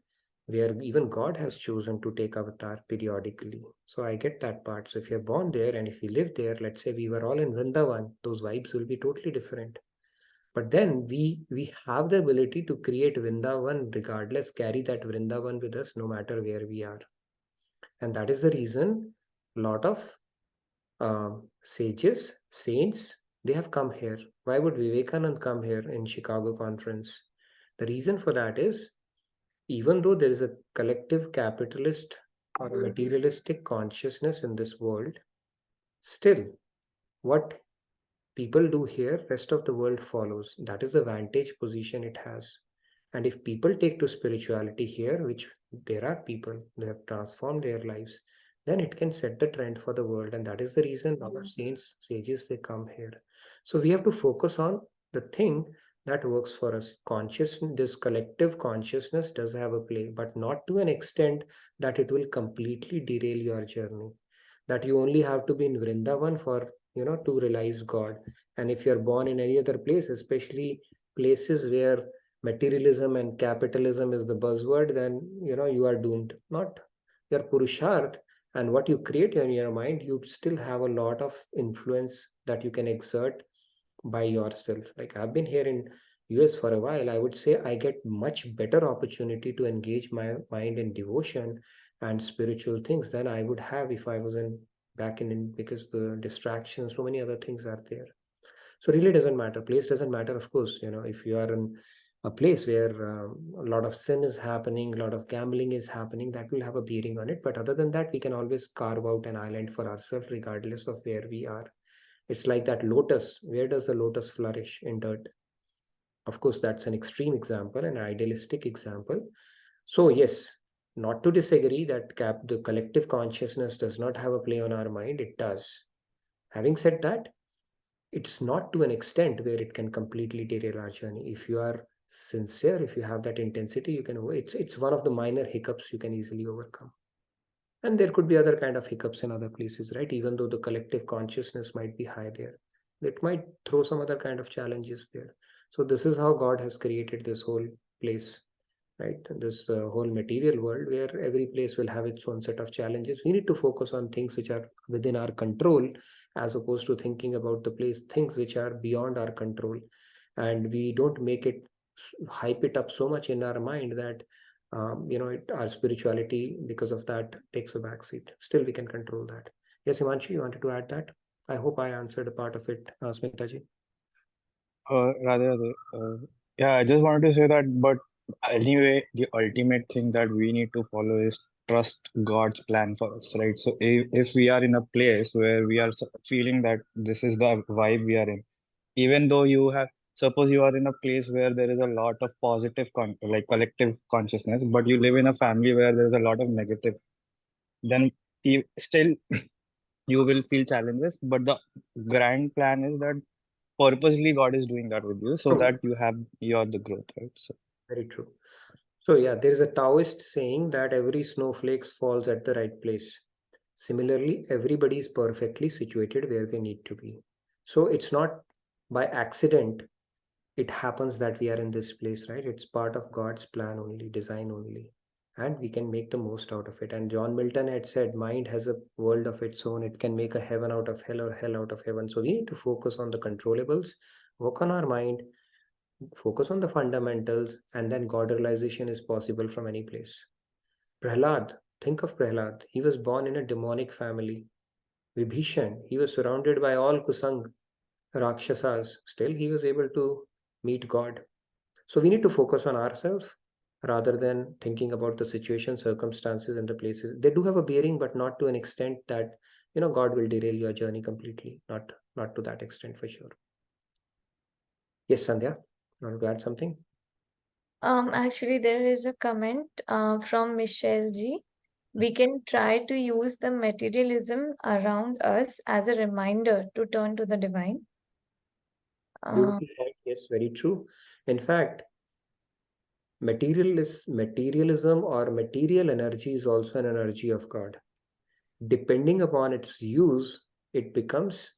where even God has chosen to take avatar periodically. So I get that part. So if you're born there and if we live there, let's say we were all in Vrindavan, those vibes will be totally different. But then we have the ability to create Vrindavan regardless, carry that Vrindavan with us no matter where we are. And that is the reason a lot of sages, saints, they have come here. Why would Vivekanand come here in Chicago conference? The reason for that is, even though there is a collective capitalist or a materialistic consciousness in this world, still what people do here, rest of the world follows. That is the vantage position it has. And if people take to spirituality here, which there are people, they have transformed their lives, then it can set the trend for the world. And that is the reason our saints, sages, they come here. So we have to focus on the thing that works for us. Consciousness, this collective consciousness does have a play, but not to an extent that it will completely derail your journey. That you only have to be in Vrindavan for, to realize God. And if you're born in any other place, especially places where materialism and capitalism is the buzzword, then you are doomed. Not your purusharth and what you create in your mind, you still have a lot of influence that you can exert by yourself. Like I've been here in US for a while, I would say I get much better opportunity to engage my mind in devotion and spiritual things than I would have if I was back in, because the distractions, so many other things are there. So really doesn't matter. Place doesn't matter, of course. If you are in a place where a lot of sin is happening, a lot of gambling is happening, that will have a bearing on it. But other than that, we can always carve out an island for ourselves, regardless of where we are. It's like that lotus. Where does the lotus flourish? In dirt. Of course, that's an extreme example, an idealistic example. So yes, not to disagree that the collective consciousness does not have a play on our mind. It does. Having said that, it's not to an extent where it can completely derail our journey. If you are sincere, if you have that intensity, you can. It's one of the minor hiccups you can easily overcome. And there could be other kind of hiccups in other places, right? Even though the collective consciousness might be high there, it might throw some other kind of challenges there. So this is how God has created this whole place, right? This whole material world, where every place will have its own set of challenges. We need to focus on things which are within our control, as opposed to thinking about the place, things which are beyond our control. And we don't make it, hype it up so much in our mind that our spirituality, because of that, takes a backseat. Still, we can control that. Yes, Himanshu, you wanted to add that? I hope I answered a part of it, Smitaji. Radhe, yeah, I just wanted to say that, but anyway, the ultimate thing that we need to follow is trust God's plan for us, right? So if we are in a place where we are feeling that this is the vibe we are in, even though suppose you are in a place where there is a lot of positive, like collective consciousness, but you live in a family where there is a lot of negative, then still you will feel challenges. But the grand plan is that purposely God is doing that with you so that you're the growth, right? So very true. So yeah, there is a Taoist saying that every snowflake falls at the right place. Similarly, everybody is perfectly situated where they need to be. So it's not by accident it happens that we are in this place, right? It's part of God's plan only, design only, and we can make the most out of it. And John Milton had said, mind has a world of its own. It can make a heaven out of hell or hell out of heaven. So we need to focus on the controllables, work on our mind, focus on the fundamentals, and then God realization is possible from any place. Prahlad, think of Prahlad. He was born in a demonic family. Vibhishan, he was surrounded by all Kusang Rakshasas. Still, he was able to meet God. So we need to focus on ourselves rather than thinking about the situation, circumstances, and the places. They do have a bearing, but not to an extent that God will derail your journey completely. Not to that extent, for sure. Yes, Sandhya, you want to add something? Actually, there is a comment from Michelle G. We can try to use the materialism around us as a reminder to turn to the divine. Yes, very true. In fact, materialism or material energy is also an energy of God. Depending upon its use, it becomes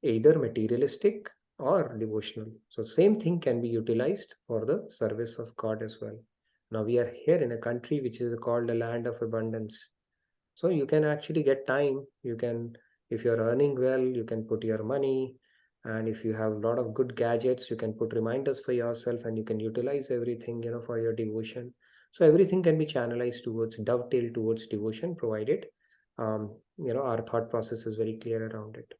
either materialistic or devotional. So same thing can be utilized for the service of God as well. Now we are here in a country which is called a land of abundance. So you can actually get time. You can, if you're earning well, you can put your money. And if you have a lot of good gadgets, you can put reminders for yourself and you can utilize everything, for your devotion. So everything can be channelized towards, dovetail towards devotion, provided, our thought process is very clear around it.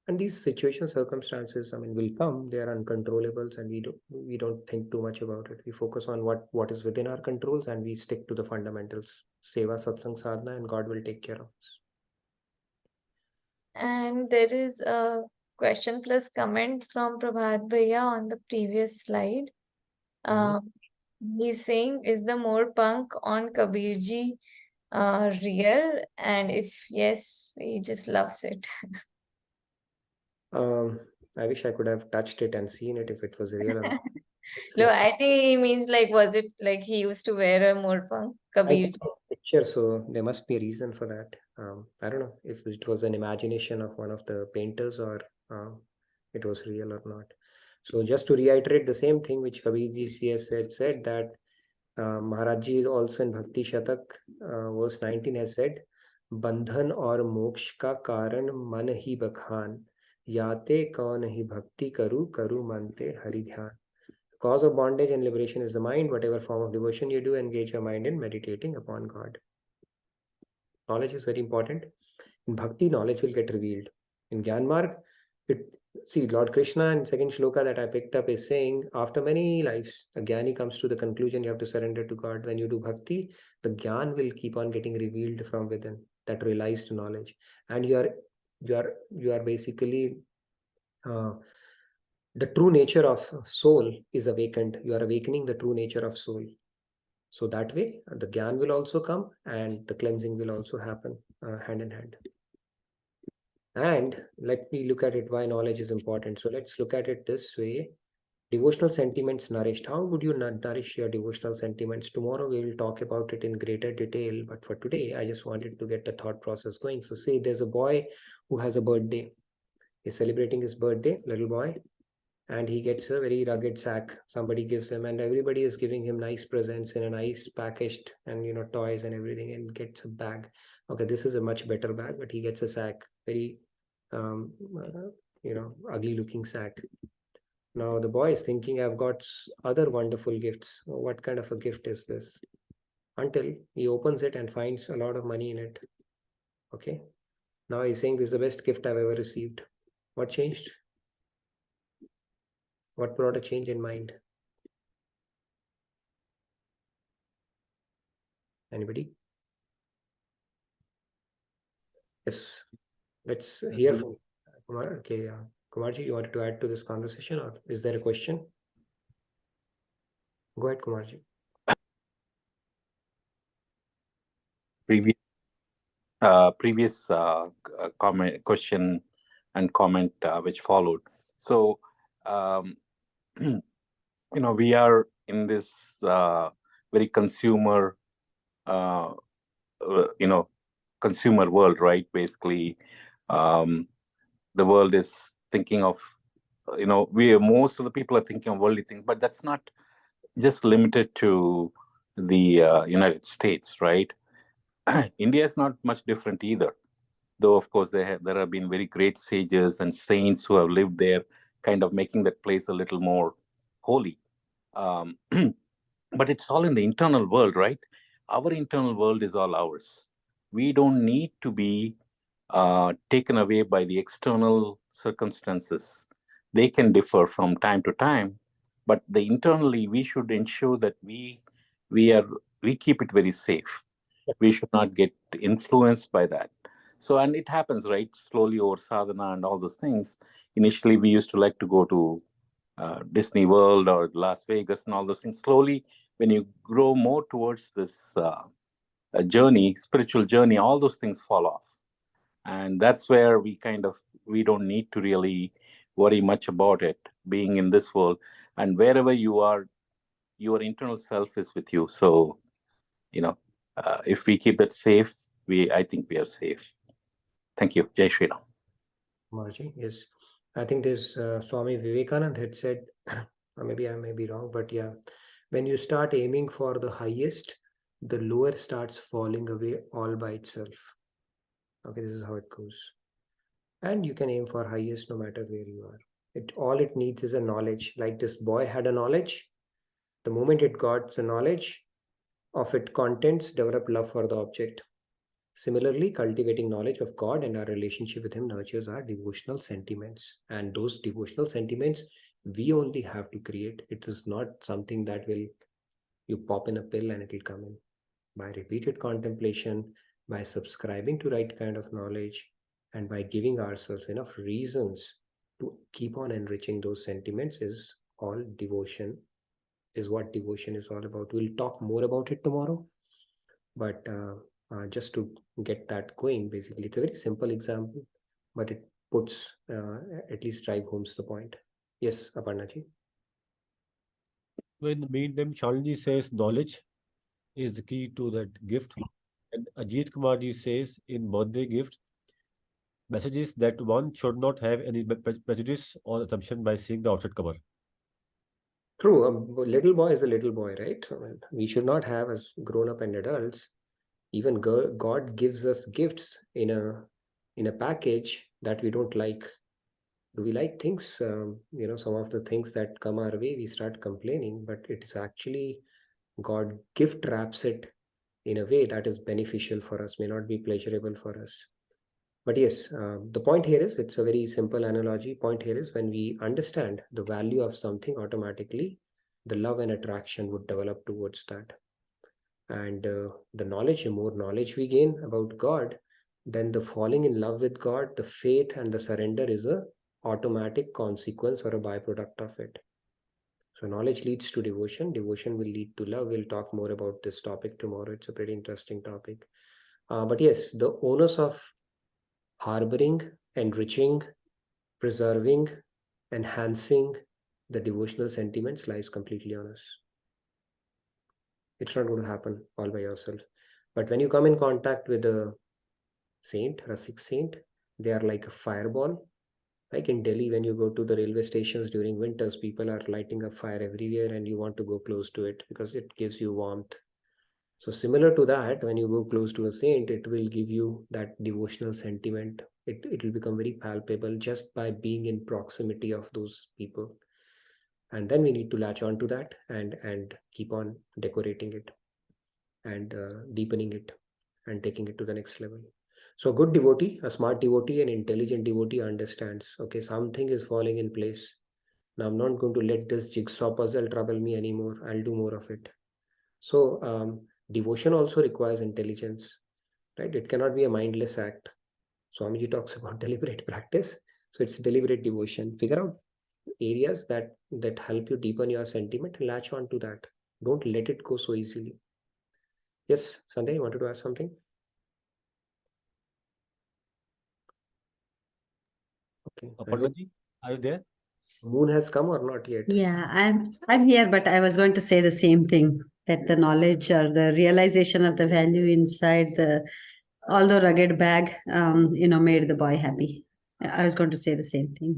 And these situation circumstances, will come. They are uncontrollables, and we don't think too much about it. We focus on what is within our controls, and we stick to the fundamentals. Seva, satsang, sadhana, and God will take care of us. And there is a question plus comment from Prabhat Bhaiya on the previous slide. He's saying, is the more punk on Kabirji real? And if yes, he just loves it. I wish I could have touched it and seen it if it was real. No, I think he means like, was it like he used to wear a morpang, I Kabir? got this picture, so there must be a reason for that. I don't know if it was an imagination of one of the painters or it was real or not. So just to reiterate the same thing which Kabirji has said that Maharajji is also in Bhakti Shatak, verse 19 has said, Bandhan aur moksh ka karan man hi bakhan, yate kaun hi bhakti karu mante hari dhyan. Cause of bondage and liberation is the mind. Whatever form of devotion you do, engage your mind in meditating upon God. Knowledge is very important. In bhakti, knowledge will get revealed. In Gyan Marg, Lord Krishna in second shloka that I picked up is saying, after many lives, a Gyani comes to the conclusion you have to surrender to God. When you do bhakti, the Gyan will keep on getting revealed from within, that realized knowledge. And you are basically the true nature of soul is awakened. You are awakening the true nature of soul. So that way, the Gyan will also come and the cleansing will also happen hand in hand. And let me look at it why knowledge is important. So let's look at it this way. Devotional sentiments nourished. How would you nourish your devotional sentiments? Tomorrow we will talk about it in greater detail. But for today, I just wanted to get the thought process going. So say there's a boy who has a birthday. He's celebrating his birthday, little boy. And he gets a very rugged sack. Somebody gives him, and everybody is giving him nice presents in a nice packaged and toys and everything, and gets a bag. Okay, this is a much better bag, but he gets a sack, very ugly looking sack. Now the boy is thinking, I've got other wonderful gifts. What kind of a gift is this? Until he opens it and finds a lot of money in it. Okay, now he's saying this is the best gift I've ever received. What changed? What brought a change in mind? Anybody? Yes. Let's hear from Kumar. Okay, Kumarji, you wanted to add to this conversation, or is there a question? Go ahead, Kumarji. Previous question and comment which followed. So, we are in this very consumer, consumer world, right? Basically, the world is thinking of, most of the people are thinking of worldly things, but that's not just limited to the United States, right? India is not much different either, though of course there have been very great sages and saints who have lived there, kind of making that place a little more holy. But it's all in the internal world, right? Our internal world is all ours. We don't need to be taken away by the external circumstances. They can differ from time to time, but internally we should ensure that we keep it very safe. We should not get influenced by that. So, and it happens, right? Slowly over sadhana and all those things. Initially, we used to like to go to Disney World or Las Vegas and all those things. Slowly, when you grow more towards this journey, spiritual journey, all those things fall off. And that's where we don't need to really worry much about it, being in this world. And wherever you are, your internal self is with you. So, if we keep that safe, I think we are safe. Thank you. Jai Shri Ram. Marji, yes. I think this Swami Vivekananda had said, or maybe I may be wrong, but yeah, When you start aiming for the highest, the lower starts falling away all by itself. Okay, this is how it goes. And you can aim for highest no matter where you are. All it needs is a knowledge. Like this boy had a knowledge. The moment it got the knowledge of its contents, develop love for the object. Similarly, cultivating knowledge of God and our relationship with Him nurtures our devotional sentiments. And those devotional sentiments, we only have to create. It is not something that you pop in a pill and it will come in. By repeated contemplation, by subscribing to right kind of knowledge, and by giving ourselves enough reasons to keep on enriching those sentiments is all devotion, is what devotion is all about. We'll talk more about it tomorrow, but just to get that going, basically, it's a very simple example, but it puts, at least drive home the point. Yes, Aparnaji. So in the meantime, Shalini says knowledge is the key to that gift. And Ajit Kumarji says in birthday gift, message is that one should not have any prejudice or assumption by seeing the outside cover. True, a little boy is a little boy, right? I mean, we should not have, as grown up and adults, even God gives us gifts in a package that we don't like. Do we like things? Some of the things that come our way, we start complaining, but it is actually God gift wraps it in a way that is beneficial for us, may not be pleasurable for us. But yes, the point here is, it's a very simple analogy. Point here is, when we understand the value of something, automatically the love and attraction would develop towards that. And the more knowledge we gain about God, then the falling in love with God, the faith and the surrender is a automatic consequence or a byproduct of it. So knowledge leads to devotion. Devotion will lead to love. We'll talk more about this topic tomorrow. It's a pretty interesting topic. But yes, the onus of harboring, enriching, preserving, enhancing the devotional sentiments lies completely on us. It's not going to happen all by yourself. But when you come in contact with a saint, Rasik saint, they are like a fireball. Like in Delhi, when you go to the railway stations during winters, people are lighting a fire everywhere and you want to go close to it because it gives you warmth. So similar to that, when you go close to a saint, it will give you that devotional sentiment. It will become very palpable just by being in proximity of those people. And then we need to latch on to that and keep on decorating it and deepening it and taking it to the next level. So a good devotee, a smart devotee, an intelligent devotee understands, okay, something is falling in place. Now I'm not going to let this jigsaw puzzle trouble me anymore. I'll do more of it. So devotion also requires intelligence, right? It cannot be a mindless act. Swamiji talks about deliberate practice. So it's deliberate devotion. Figure out areas that help you deepen your sentiment, latch on to that. Don't let it go so easily. Yes, Sanjay, you wanted to ask something? Okay. Aparnaji, are you there? Moon has come or not yet? Yeah, I'm here, but I was going to say the same thing, that the knowledge or the realization of the value inside all the rugged bag, made the boy happy. I was going to say the same thing.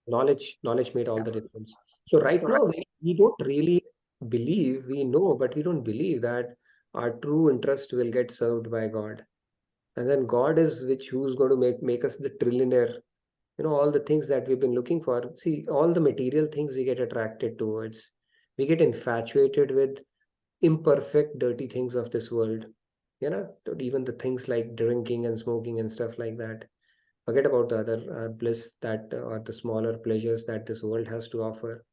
Knowledge made all the difference. So right now we don't really believe, we know, but we don't believe that our true interest will get served by God. And then God is who's going to make us the trillionaire. All the things that we've been looking for. See, all the material things we get attracted towards. We get infatuated with imperfect, dirty things of this world. Even the things like drinking and smoking and stuff like that. Forget about the other bliss that or the smaller pleasures that this world has to offer.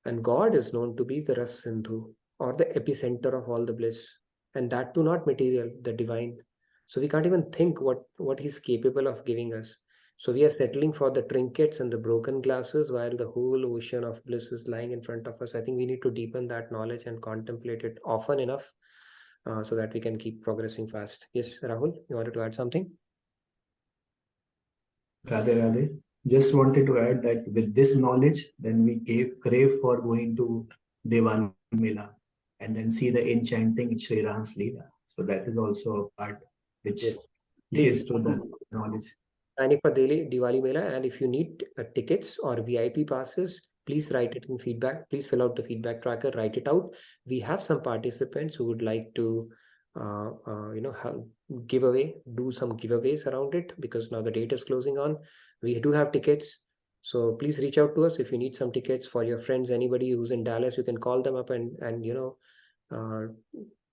And God is known to be the Ras Sindhu, or the epicenter of all the bliss. And that too not material, the divine. So we can't even think what He's capable of giving us. So we are settling for the trinkets and the broken glasses while the whole ocean of bliss is lying in front of us. I think we need to deepen that knowledge and contemplate it often enough so that we can keep progressing fast. Yes, Rahul, you wanted to add something? Radhe Radhe. Just wanted to add that with this knowledge, then we crave for going to Diwali Mela and then see the enchanting Sri Ram's Leela. So that is also a part which leads to the knowledge. And if for Diwali Mela, and if you need tickets or VIP passes, please write it in feedback. Please fill out the feedback tracker, write it out. We have some participants who would like to do some giveaways around it, because now the date is closing on. We do have tickets, so please reach out to us if you need some tickets for your friends. Anybody who's in Dallas, you can call them up and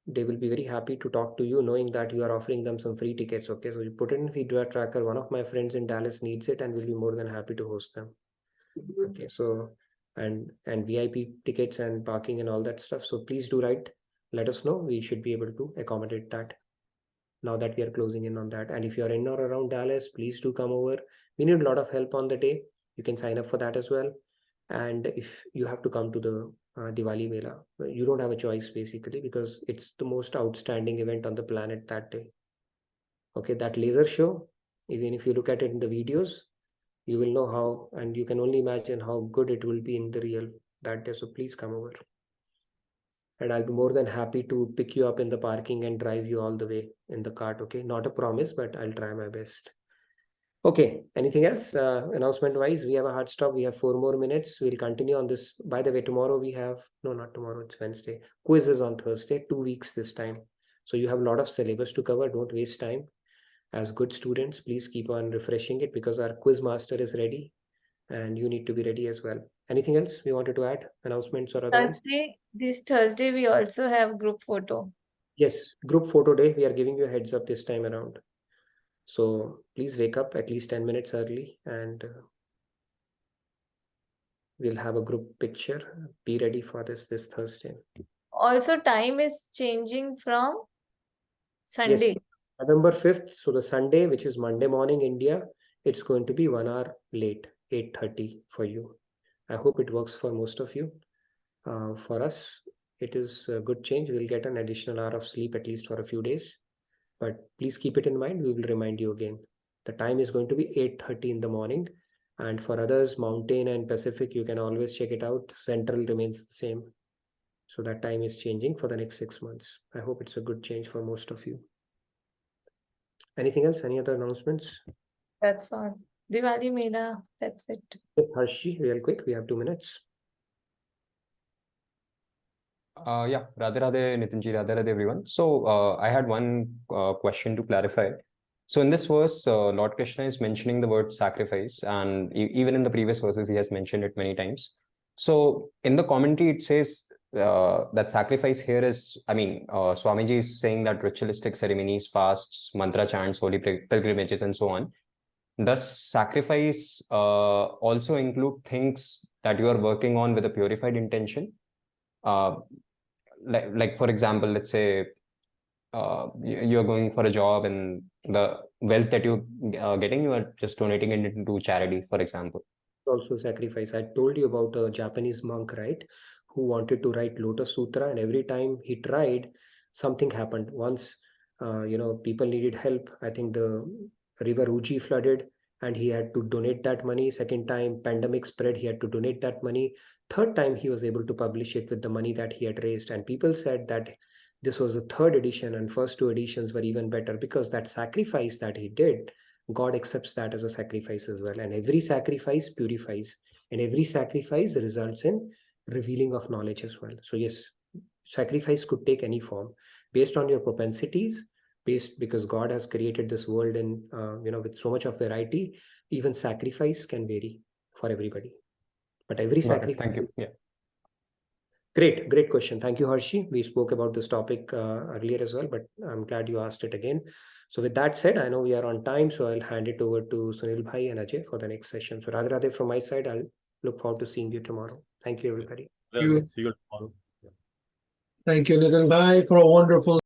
they will be very happy to talk to you, knowing that you are offering them some free tickets. Okay, so you put it in feedback tracker. One of my friends in Dallas needs it, and we'll be more than happy to host them. Okay, so and VIP tickets and parking and all that stuff. So please do write. Let us know. We should be able to accommodate that now that we are closing in on that. And if you are in or around Dallas, please do come over. We need a lot of help on the day. You can sign up for that as well. And if you have to come to the Diwali Mela, you don't have a choice basically, because it's the most outstanding event on the planet that day. Okay, that laser show, even if you look at it in the videos, you will know how, and you can only imagine how good it will be in the real that day. So please come over. And I'll be more than happy to pick you up in the parking and drive you all the way in the cart. Okay, not a promise, but I'll try my best. Okay, anything else? Announcement wise, we have a hard stop. We have 4 more minutes. We'll continue on this. By the way, tomorrow we have, no, not tomorrow, it's Wednesday. Quiz is on Thursday, 2 weeks this time. So you have a lot of syllabus to cover. Don't waste time. As good students, please keep on refreshing it, because our quiz master is ready and you need to be ready as well. Anything else we wanted to add? Announcements or otherwise? This Thursday, we also have group photo. Yes, group photo day. We are giving you a heads up this time around. So please wake up at least 10 minutes early, and we'll have a group picture. Be ready for this Thursday. Also, time is changing from Sunday. Yes, November 5th. So the Sunday, which is Monday morning India, it's going to be 1 hour late, 8:30 for you. I hope it works for most of you. For us, it is a good change. We'll get an additional hour of sleep at least for a few days. But please keep it in mind. We will remind you again. The time is going to be 8:30 in the morning. And for others, Mountain and Pacific, you can always check it out. Central remains the same. So that time is changing for the next 6 months. I hope it's a good change for most of you. Anything else? Any other announcements? That's all. Diwali Mela, that's it. Yes, Harshi, real quick. We have 2 minutes. Yeah, Radhe Radhe, Nitinji, Radhe Radhe, everyone. So I had one question to clarify. So in this verse, Lord Krishna is mentioning the word sacrifice, and even in the previous verses, he has mentioned it many times. So in the commentary, it says that sacrifice here is, Swamiji is saying that ritualistic ceremonies, fasts, mantra chants, holy pilgrimages, and so on. Does sacrifice also include things that you are working on with a purified intention? Like for example, let's say you're going for a job, and the wealth that you're getting, you are just donating it into charity, for example. Also sacrifice. I told you about a Japanese monk, right, who wanted to write Lotus Sutra, and every time he tried, something happened. Once, people needed help. I think the river Uji flooded, and he had to donate that money. Second time, pandemic spread, he had to donate that money. Third time, he was able to publish it with the money that he had raised. And people said that this was the third edition, and first 2 editions were even better, because that sacrifice that he did, God accepts that as a sacrifice as well. And every sacrifice purifies, and every sacrifice results in revealing of knowledge as well. So yes, sacrifice could take any form based on your propensities, because God has created this world in with so much of variety. Even sacrifice can vary for everybody, but every sacrifice. Thank you. Yeah. Great question. Thank you, Harshi. We spoke about this topic earlier as well, but I'm glad you asked it again. So with that said, I know we are on time, so I'll hand it over to Sunil Bhai and Ajay for the next session. So Radhe Radhe from my side. I'll look forward to seeing you tomorrow. Thank you, everybody. See you tomorrow. Thank you, Nitin Bhai, for a wonderful